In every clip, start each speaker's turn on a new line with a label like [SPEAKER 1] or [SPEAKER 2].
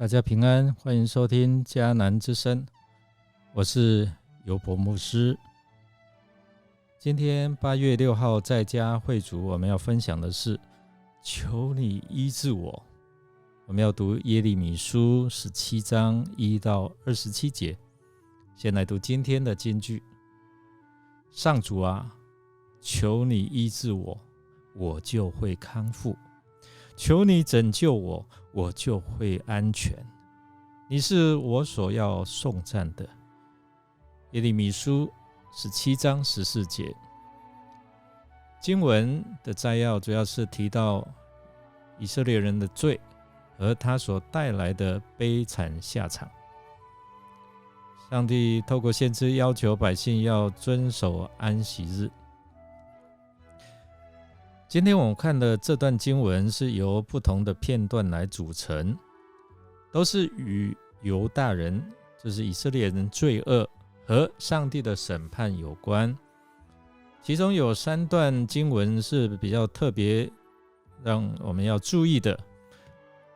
[SPEAKER 1] 大家平安，欢迎收听迦南之声，我是尤伯牧师。今天8月6号在家会主，我们要分享的是求你医治我。我们要读耶利米书17章1到27节。先来读今天的金句：上主啊，求你医治我，我就会康复；求你拯救我，我就会安全。你是我所要颂赞的。耶利米书17章14节。经文的摘要主要是提到以色列人的罪和他所带来的悲惨下场。上帝透过先知要求百姓要遵守安息日。今天我们看的这段经文是由不同的片段来组成，都是与犹大人，就是以色列人罪恶和上帝的审判有关。其中有3段经文是比较特别，让我们要注意的。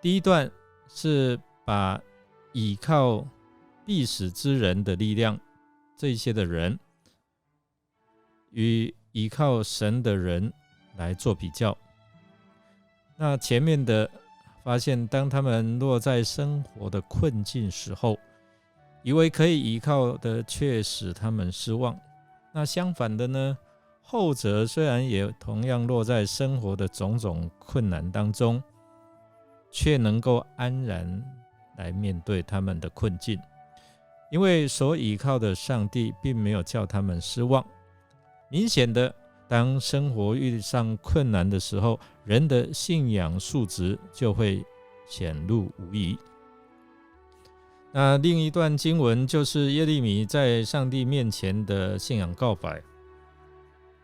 [SPEAKER 1] 第一段是把倚靠必死之人的力量，这一些的人与倚靠神的人来做比较。那前面的发现，当他们落在生活的困境时候，以为可以依靠的却使他们失望。那相反的呢，后者虽然也同样落在生活的种种困难当中，却能够安然来面对他们的困境，因为所依靠的上帝并没有叫他们失望。明显的，当生活遇上困难的时候，人的信仰素质就会显露无遗。那另一段经文就是耶利米在上帝面前的信仰告白。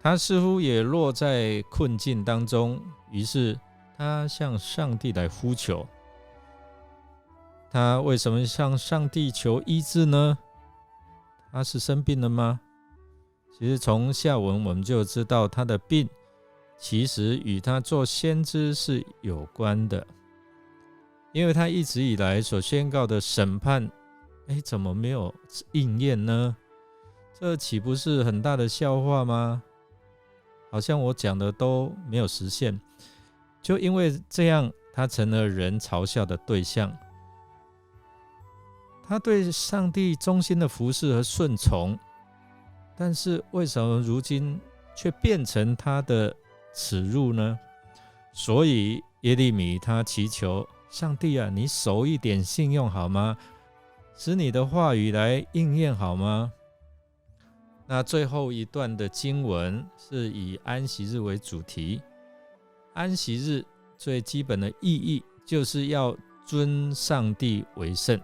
[SPEAKER 1] 他似乎也落在困境当中，于是他向上帝来呼求。他为什么向上帝求医治呢？他是生病了吗？其实从下文我们就知道，他的病其实与他做先知是有关的，因为他一直以来所宣告的审判，怎么没有应验呢？这岂不是很大的笑话吗？好像我讲的都没有实现，就因为这样，他成了人嘲笑的对象。他对上帝忠心的服侍和顺从，但是为什么如今却变成他的耻辱呢？所以耶利米他祈求上帝啊，你守一点信用好吗？使你的话语来应验好吗？那最后一段的经文是以安息日为主题。安息日最基本的意义就是要尊上帝为圣，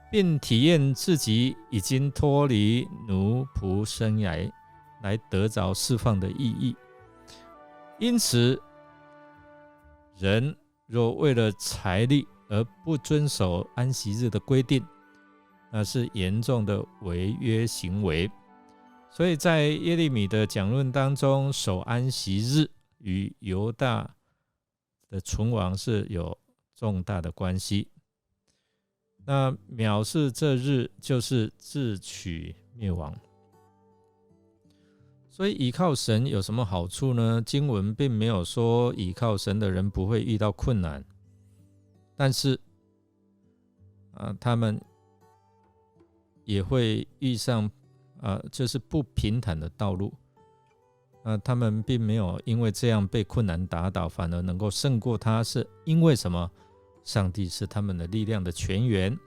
[SPEAKER 1] 并体验自己已经脱离奴仆生涯，来得着释放的意义。因此，人若为了财力而不遵守安息日的规定，那是严重的违约行为。所以在耶利米的讲论当中，守安息日与犹大的存亡是有重大的关系。那藐视这日就是自取灭亡。所以倚靠神有什么好处呢？经文并没有说倚靠神的人不会遇到困难，但是他们也会遇上就是不平坦的道路。他们并没有因为这样被困难打倒，反而能够胜过他，是因为什么？上帝是他们的力量的泉源。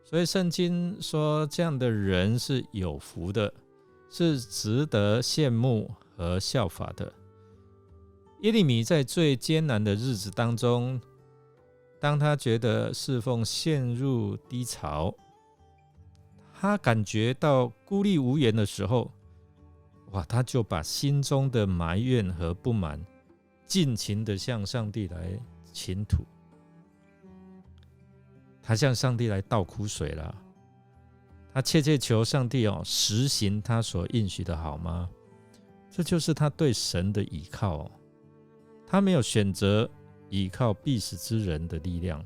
[SPEAKER 1] 所以圣经说这样的人是有福的，是值得羡慕和效法的。耶利米在最艰难的日子当中，当他觉得侍奉陷入低潮，他感觉到孤立无援的时候，他就把心中的埋怨和不满尽情地向上帝来倾吐。他向上帝来倒苦水了，他切切求上帝实行他所应许的好吗？这就是他对神的倚靠。他没有选择倚靠必死之人的力量，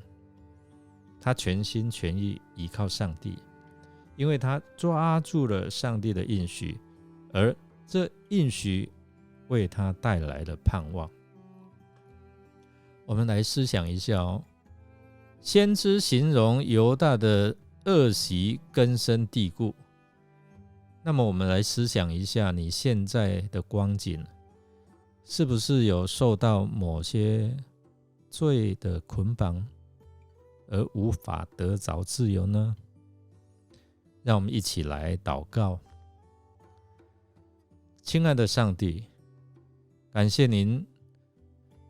[SPEAKER 1] 他全心全意依靠上帝，因为他抓住了上帝的应许，而这应许为他带来了盼望。我们来思想一下哦，先知形容犹大的恶习根深蒂固，那么我们来思想一下，你现在的光景是不是有受到某些罪的捆绑而无法得着自由呢？让我们一起来祷告。亲爱的上帝，感谢您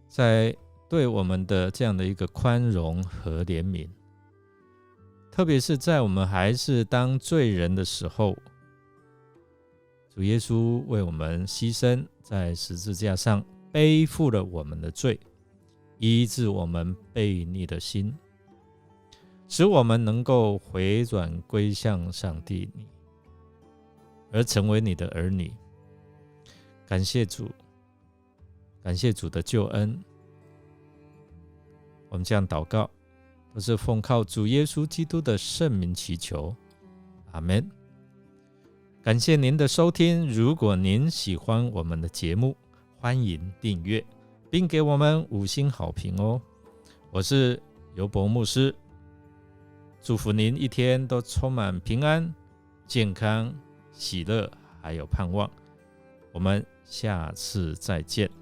[SPEAKER 1] 在对我们的这样的一个宽容和怜悯，特别是在我们还是当罪人的时候，主耶稣为我们牺牲，在十字架上背负了我们的罪，医治我们悖逆的心，使我们能够回转归向上帝你，而成为你的儿女。感谢主，感谢主的救恩。我们这样祷告，都是奉靠主耶稣基督的圣名祈求，阿们。感谢您的收听，如果您喜欢我们的节目，欢迎订阅并给我们5星好评哦。我是尤伯牧师，祝福您一天都充满平安、健康、喜乐还有盼望。我们下次再见。